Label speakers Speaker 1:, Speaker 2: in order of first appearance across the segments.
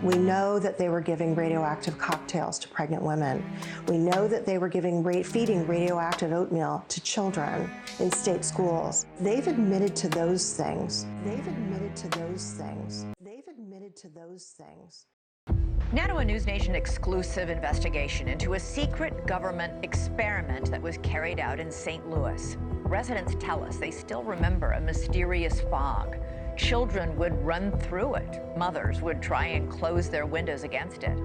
Speaker 1: We know that they were giving radioactive cocktails to pregnant women. We know that they were feeding radioactive oatmeal to children in state schools. They've admitted to those things. They've admitted to those things. They've admitted to those things.
Speaker 2: Now to a News Nation exclusive investigation into a secret government experiment that was carried out in St. Louis. Residents tell us they still remember a mysterious fog. Children would run through it. Mothers would try and close their windows against it.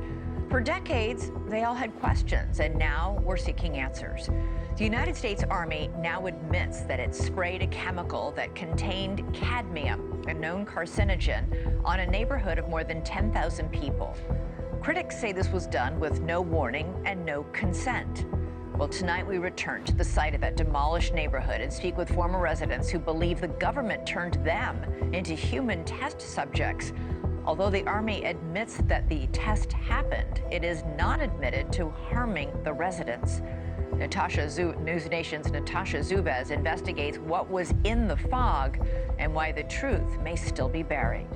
Speaker 2: For decades, they all had questions, and now we're seeking answers. The United States Army now admits that it sprayed a chemical that contained cadmium, a known carcinogen, on a neighborhood of more than 10,000 people. Critics say this was done with no warning and no consent. Well, tonight we return to the site of that demolished neighborhood and speak with former residents who believe the government turned them into human test subjects. Although the Army admits that the test happened, it is not admitted to harming the residents. News Nation's Natasha Zubez investigates what was in the fog and why the truth may still be buried.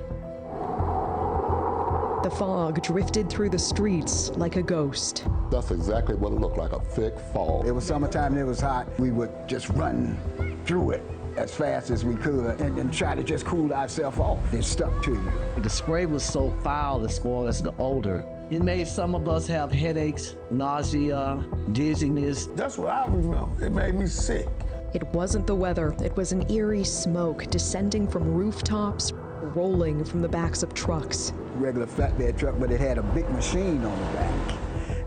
Speaker 3: The fog drifted through the streets like a ghost.
Speaker 4: That's exactly what it looked like, a thick fog.
Speaker 5: It was summertime and it was hot. We would just run through it as fast as we could and try to just cool ourselves off. It stuck to you.
Speaker 6: The spray was so foul as far as the odor. It made some of us have headaches, nausea, dizziness.
Speaker 7: That's what I remember. It made me sick.
Speaker 3: It wasn't the weather. It was an eerie smoke descending from rooftops, rolling from the backs of trucks.
Speaker 5: Regular flatbed truck, but it had a big machine on the back.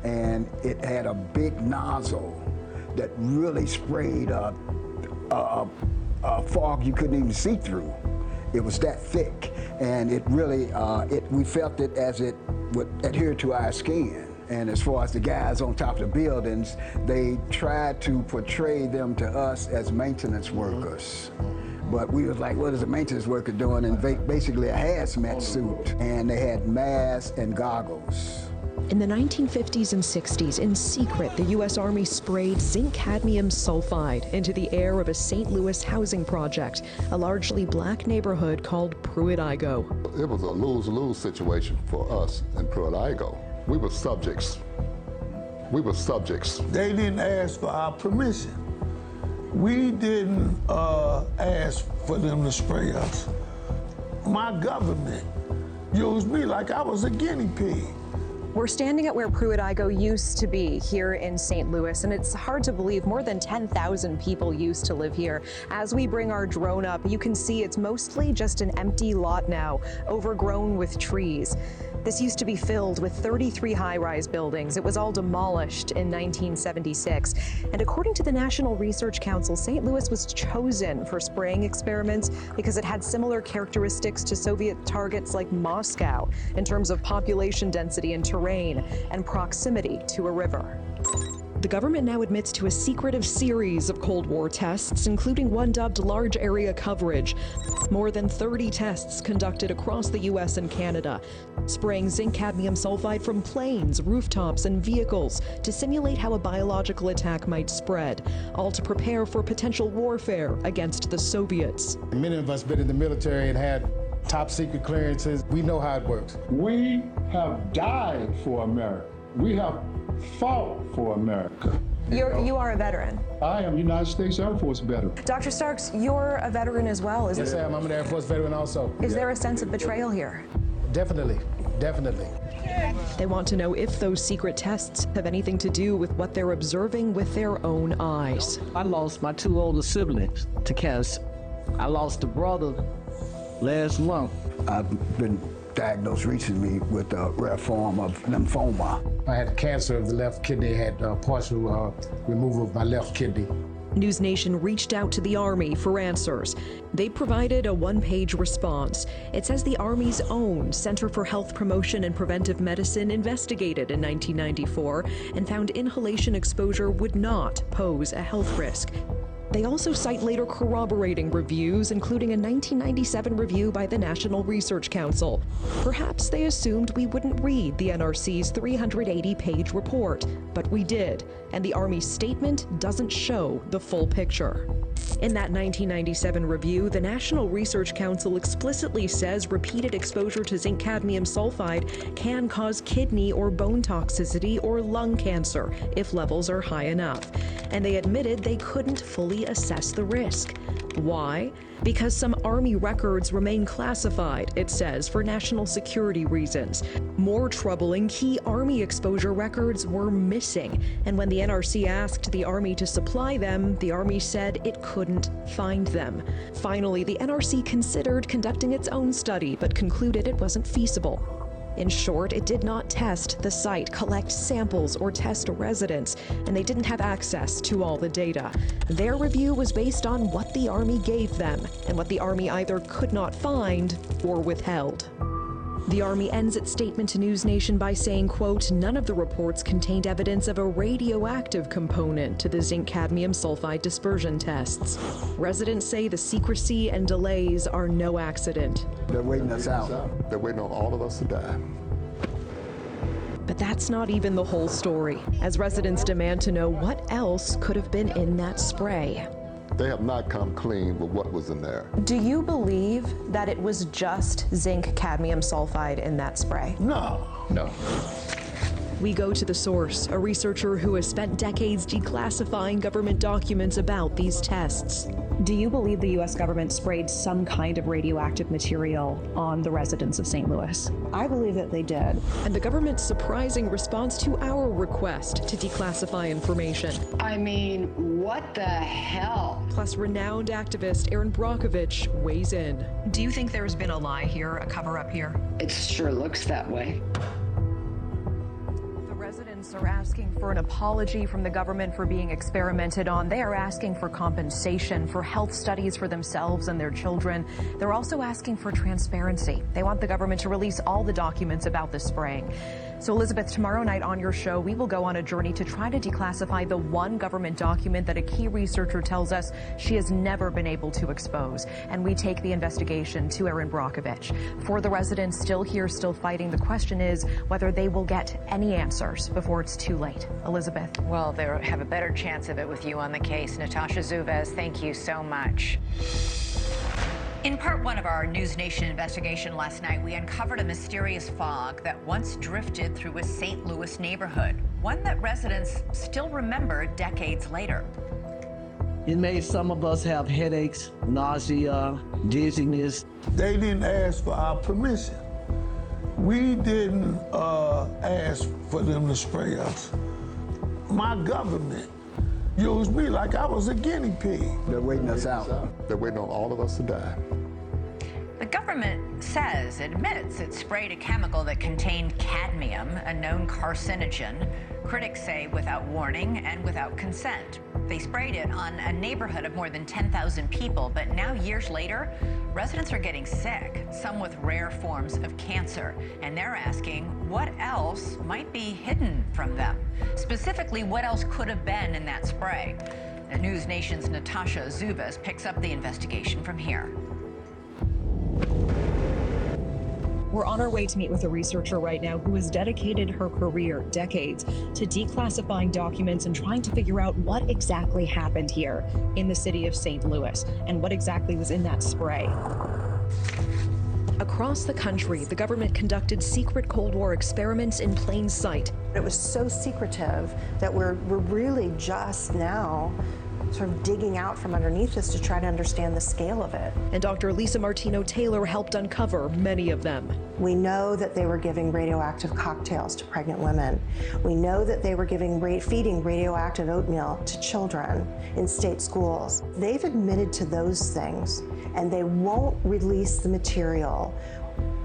Speaker 5: And it had a big nozzle that really sprayed a fog you couldn't even see through. It was that thick. And it really, we felt it as it would adhere to our skin. And as far as the guys on top of the buildings, they tried to portray them to us as maintenance workers. But we was like, what is a maintenance worker doing? And basically a hazmat suit. And they had masks and goggles.
Speaker 3: In the 1950s and 60s, in secret, the U.S. Army sprayed zinc cadmium sulfide into the air of a St. Louis housing project, a largely black neighborhood called Pruitt-Igoe.
Speaker 4: It was a lose-lose situation for us in Pruitt-Igoe. We were subjects. We were subjects.
Speaker 7: They didn't ask for our permission. We didn't ask for them to spray us. My government used me like I was a guinea pig.
Speaker 8: We're standing at where Pruitt-Igoe used to be here in St. Louis, and it's hard to believe more than 10,000 people used to live here. As we bring our drone up, you can see it's mostly just an empty lot now, overgrown with trees. This used to be filled with 33 high-rise buildings. It was all demolished in 1976. And according to the National Research Council, St. Louis was chosen for spraying experiments because it had similar characteristics to Soviet targets like Moscow in terms of population density and terrain and proximity to a river.
Speaker 3: The government now admits to a secretive series of Cold War tests, including one dubbed large area coverage. More than 30 tests conducted across the U.S. and Canada, spraying zinc cadmium sulfide from planes, rooftops, and vehicles to simulate how a biological attack might spread, all to prepare for potential warfare against the Soviets.
Speaker 9: Many of us been in the military and had top secret clearances. We know how it works.
Speaker 10: We have died for America. We have fought for America.
Speaker 8: You are a veteran.
Speaker 10: I am United States Air Force veteran.
Speaker 8: Dr. Starks, you're a veteran as well, isn't
Speaker 9: Yes, I am. I'm an Air Force veteran also.
Speaker 8: Is there a sense of betrayal here?
Speaker 9: Definitely, definitely.
Speaker 3: They want to know if those secret tests have anything to do with what they're observing with their own eyes.
Speaker 6: I lost my two older siblings to cancer. I lost a brother last month.
Speaker 5: I've been diagnosed recently with a rare form of lymphoma.
Speaker 9: I had cancer of the left kidney, had partial removal of my left kidney.
Speaker 3: News Nation reached out to the Army for answers. They provided a one-page response. It says the Army's own Center for Health Promotion and Preventive Medicine investigated in 1994 and found inhalation exposure would not pose a health risk. They also cite later corroborating reviews, including a 1997 review by the National Research Council. Perhaps they assumed we wouldn't read the NRC's 380-page report, but we did, and the Army's statement doesn't show the full picture. In that 1997 review, the National Research Council explicitly says repeated exposure to zinc cadmium sulfide can cause kidney or bone toxicity or lung cancer if levels are high enough. And they admitted they couldn't fully assess the risk. Why? Because some Army records remain classified, it says, for national security reasons. More troubling, key Army exposure records were missing. And when the NRC asked the Army to supply them, the Army said it couldn't find them. Finally, the NRC considered conducting its own study, but concluded it wasn't feasible. In short, it did not test the site, collect samples, or test residents, and they didn't have access to all the data. Their review was based on what the Army gave them, and what the Army either could not find or withheld. The Army ends its statement to News Nation by saying, quote, "None of the reports contained evidence of a radioactive component to the zinc-cadmium sulfide dispersion tests. Residents say the secrecy and delays are no accident."
Speaker 5: They're waiting us out.
Speaker 4: They're waiting on all of us to die.
Speaker 3: But that's not even the whole story, as residents demand to know what else could have been in that spray.
Speaker 4: They have not come clean with what was in there.
Speaker 8: Do you believe that it was just zinc cadmium sulfide in that spray?
Speaker 7: No.
Speaker 4: No.
Speaker 3: We go to the source, a researcher who has spent decades declassifying government documents about these tests.
Speaker 8: Do you believe the U.S. government sprayed some kind of radioactive material on the residents of St. Louis?
Speaker 1: I believe that they did.
Speaker 3: And the government's surprising response to our request to declassify information.
Speaker 11: I mean, what the hell?
Speaker 3: Plus, renowned activist Erin Brockovich weighs in.
Speaker 8: Do you think there's been a lie here, a cover-up here?
Speaker 11: It sure looks that way.
Speaker 8: Residents are asking for an apology from the government for being experimented on. They are asking for compensation, for health studies for themselves and their children. They're also asking for transparency. They want the government to release all the documents about the spraying. So, Elizabeth, tomorrow night on your show, we will go on a journey to try to declassify the one government document that a key researcher tells us she has never been able to expose. And we take the investigation to Erin Brockovich. For the residents still here, still fighting, the question is whether they will get any answers before it's too late. Elizabeth.
Speaker 2: Well, they have a better chance of it with you on the case. Natasha Zuvez, thank you so much. In part one of our News Nation investigation last night, we uncovered a mysterious fog that once drifted through a St. Louis neighborhood, one that residents still remember decades later.
Speaker 6: It made some of us have headaches, nausea, dizziness.
Speaker 7: They didn't ask for our permission. We didn't ask for them to spray us. My government used me like I was a guinea pig.
Speaker 5: They're waiting us out.
Speaker 4: They're waiting on all of us to die.
Speaker 2: The government admits it sprayed a chemical that contained cadmium, a known carcinogen. Critics say without warning and without consent. They sprayed it on a neighborhood of more than 10,000 people, but now years later, residents are getting sick, some with rare forms of cancer, and they're asking what else might be hidden from them. Specifically, what else could have been in that spray? The News Nation's Natasha Zuvez picks up the investigation from here.
Speaker 8: We're on our way to meet with a researcher right now who has dedicated her career, decades, to declassifying documents and trying to figure out what exactly happened here in the city of St. Louis and what exactly was in that spray.
Speaker 3: Across the country, the government conducted secret Cold War experiments in plain sight.
Speaker 1: It was so secretive that we're really just now sort of digging out from underneath this to try to understand the scale of it.
Speaker 3: And Dr. Lisa Martino-Taylor helped uncover many of them.
Speaker 1: We know that they were giving radioactive cocktails to pregnant women. We know that they were feeding radioactive oatmeal to children in state schools. They've admitted to those things, and they won't release the material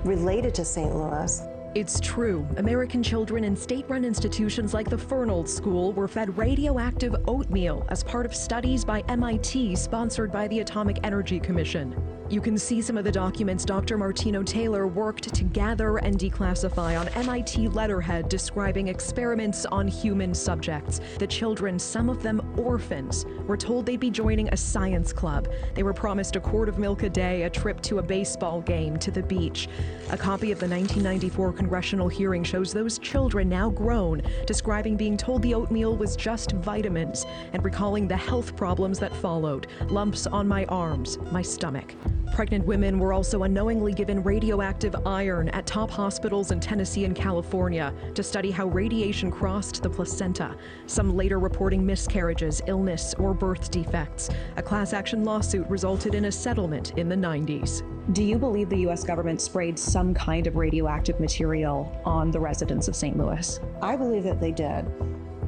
Speaker 1: related to St. Louis.
Speaker 3: It's true. American children in state-run institutions like the Fernald School were fed radioactive oatmeal as part of studies by MIT sponsored by the Atomic Energy Commission. You can see some of the documents Dr. Martino Taylor worked to gather and declassify on MIT letterhead describing experiments on human subjects. The children, some of them orphans, were told they'd be joining a science club. They were promised a quart of milk a day, a trip to a baseball game, to the beach. A copy of the 1994 congressional hearing shows those children, now grown, describing being told the oatmeal was just vitamins and recalling the health problems that followed: lumps on my arms, my stomach. Pregnant women were also unknowingly given radioactive iron at top hospitals in Tennessee and California to study how radiation crossed the placenta, some later reporting miscarriages, illness, or birth defects. A class action lawsuit resulted in a settlement in the 90s.
Speaker 8: Do you believe the U.S. government sprayed some kind of radioactive material on the residents of St. Louis?
Speaker 1: I believe that they did.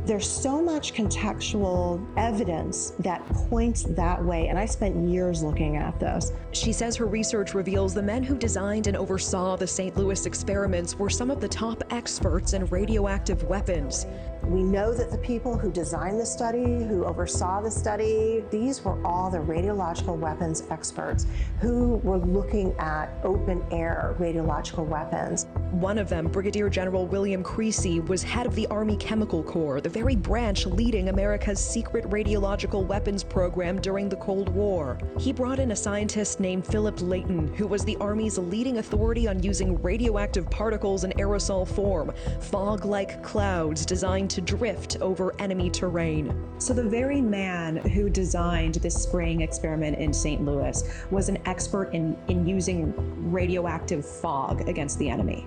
Speaker 1: There's so much contextual evidence that points that way, and I spent years looking at this.
Speaker 3: She says her research reveals the men who designed and oversaw the St. Louis experiments were some of the top experts in radioactive weapons.
Speaker 1: We know that the people who designed the study, who oversaw the study, these were all the radiological weapons experts who were looking at open-air radiological weapons.
Speaker 3: One of them, Brigadier General William Creasy, was head of the Army Chemical Corps, the very branch leading America's secret radiological weapons program during the Cold War. He brought in a scientist named Philip Layton, who was the Army's leading authority on using radioactive particles in aerosol form, fog-like clouds designed to drift over enemy terrain.
Speaker 8: So the very man who designed this spraying experiment in St. Louis was an expert in using radioactive fog against the enemy.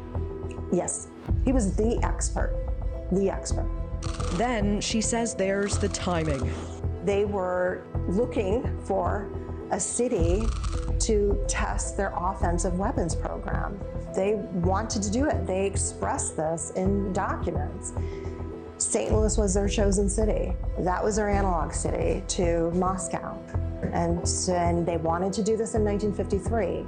Speaker 1: Yes, he was the expert, the expert.
Speaker 3: Then she says there's the timing.
Speaker 1: They were looking for a city to test their offensive weapons program. They wanted to do it. They expressed this in documents. St. Louis was their chosen city. That was their analog city to Moscow. And they wanted to do this in 1953.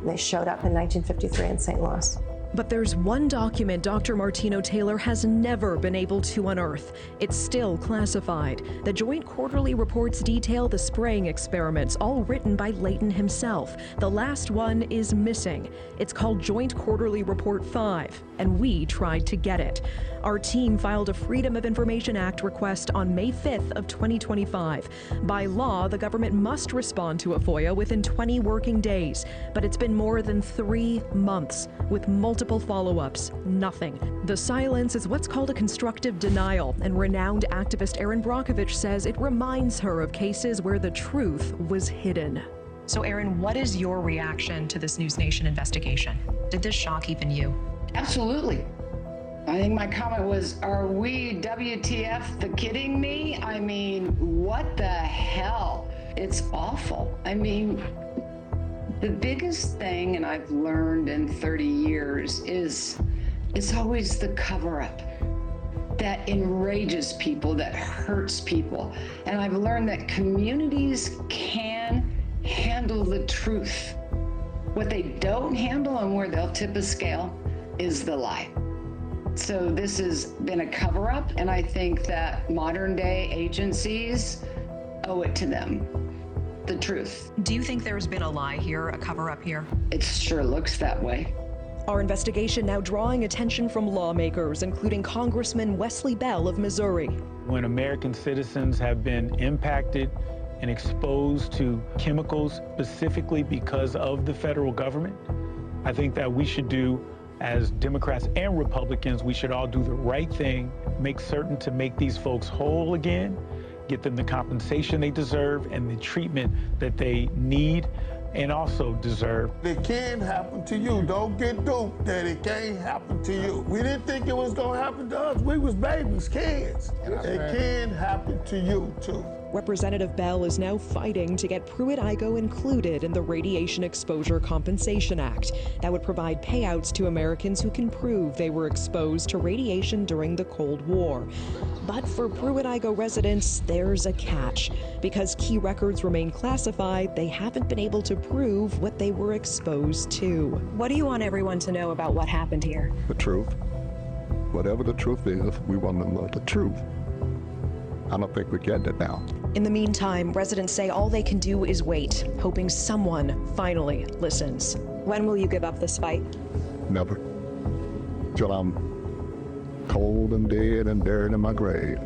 Speaker 1: They showed up in 1953 in St. Louis.
Speaker 3: But there's one document Dr. Martino Taylor has never been able to unearth. It's still classified. The Joint Quarterly Reports detail the spraying experiments, all written by Layton himself. The last one is missing. It's called Joint Quarterly Report 5, and we tried to get it. Our team filed a Freedom of Information Act request on May 5th of 2025. By law, the government must respond to a FOIA within 20 working days, but it's been more than 3 months, with multiple follow-ups, nothing. The silence is what's called a constructive denial, and renowned activist Erin Brockovich says it reminds her of cases where the truth was hidden.
Speaker 8: So Erin, what is your reaction to this News Nation investigation? Did this shock even you?
Speaker 11: Absolutely. I think my comment was, are we WTF the kidding me? I mean, what the hell? It's awful. I mean, the biggest thing, and I've learned in 30 years, is it's always the cover-up that enrages people, that hurts people. And I've learned that communities can handle the truth. What they don't handle and where they'll tip a scale is the lie. So this has been a cover-up, and I think that modern-day agencies owe it to them. The truth.
Speaker 8: Do you think there's been a lie here, a cover-up here?
Speaker 11: It sure looks that way.
Speaker 3: Our investigation now drawing attention from lawmakers, including Congressman Wesley Bell of Missouri.
Speaker 12: When American citizens have been impacted and exposed to chemicals specifically because of the federal government, I think that we should do, as Democrats and Republicans, we should all do the right thing, make certain to make these folks whole again, get them the compensation they deserve and the treatment that they need and also deserve.
Speaker 7: It can happen to you. Don't get duped that it can't happen to you. We didn't think it was gonna happen to us. We was babies, kids. It can happen to you too.
Speaker 3: Representative Bell is now fighting to get Pruitt-Igoe included in the Radiation Exposure Compensation Act. That would provide payouts to Americans who can prove they were exposed to radiation during the Cold War. But for Pruitt-Igoe residents, there's a catch. Because key records remain classified, they haven't been able to prove what they were exposed to.
Speaker 8: What do you want everyone to know about what happened here?
Speaker 4: The truth. Whatever the truth is, we want to know the truth. I don't think we're getting it now.
Speaker 3: In the meantime, residents say all they can do is wait, hoping someone finally listens.
Speaker 8: When will you give up this fight?
Speaker 4: Never. Till I'm cold and dead and buried in my grave.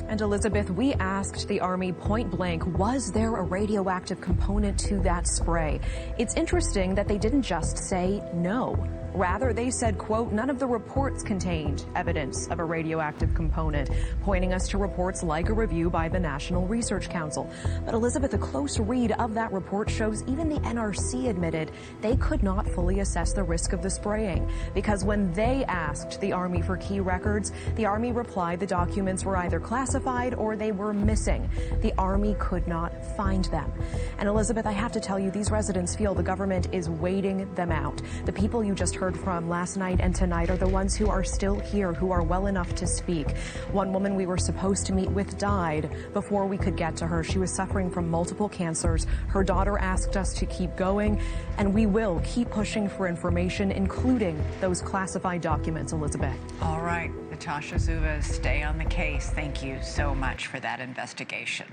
Speaker 8: And Elizabeth, we asked the Army point blank, was there a radioactive component to that spray? It's interesting that they didn't just say no. Rather, they said, quote, none of the reports contained evidence of a radioactive component, pointing us to reports like a review by the National Research Council. But Elizabeth, a close read of that report shows even the NRC admitted they could not fully assess the risk of the spraying, because when they asked the Army for key records, the Army replied the documents were either classified or they were missing. The Army could not find them. And Elizabeth, I have to tell you, these residents feel the government is waiting them out. The people you just heard from last night and tonight are the ones who are still here, who are well enough to speak. One woman we were supposed to meet with died before we could get to her. She was suffering from multiple cancers. Her daughter asked us to keep going, and we will keep pushing for information, including those classified documents, Elizabeth.
Speaker 2: All right, Natasha Zuva, stay on the case. Thank you so much for that investigation.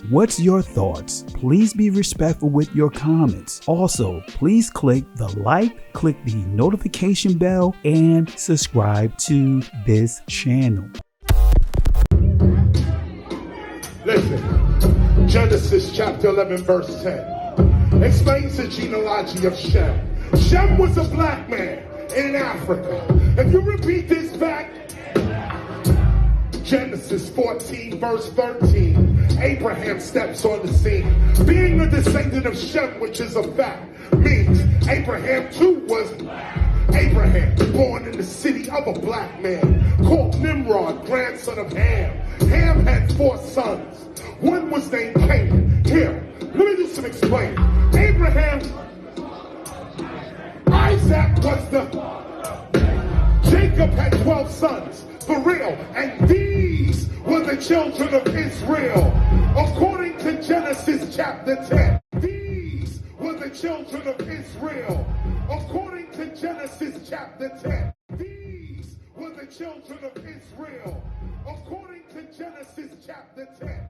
Speaker 13: What's your thoughts? Please be respectful with your comments. Also, please click the like, click the notification bell, and subscribe to this channel.
Speaker 14: Listen, Genesis chapter 11 verse 10 explains the genealogy of Shem. Shem was a black man in Africa. If you repeat this back, Genesis 14 verse 13, Abraham steps on the scene. Being a descendant of Shem, which is a fact, means Abraham too was Abraham, born in the city of a black man called Nimrod, grandson of Ham. Ham had 4 sons. One was named Canaan. Here, let me do some explaining. Abraham, Isaac was Jacob had 12 sons, for real, and these were the children of Israel. According to Genesis chapter 10, these were the children of Israel. According to Genesis chapter 10, these were the children of Israel. According to Genesis chapter 10.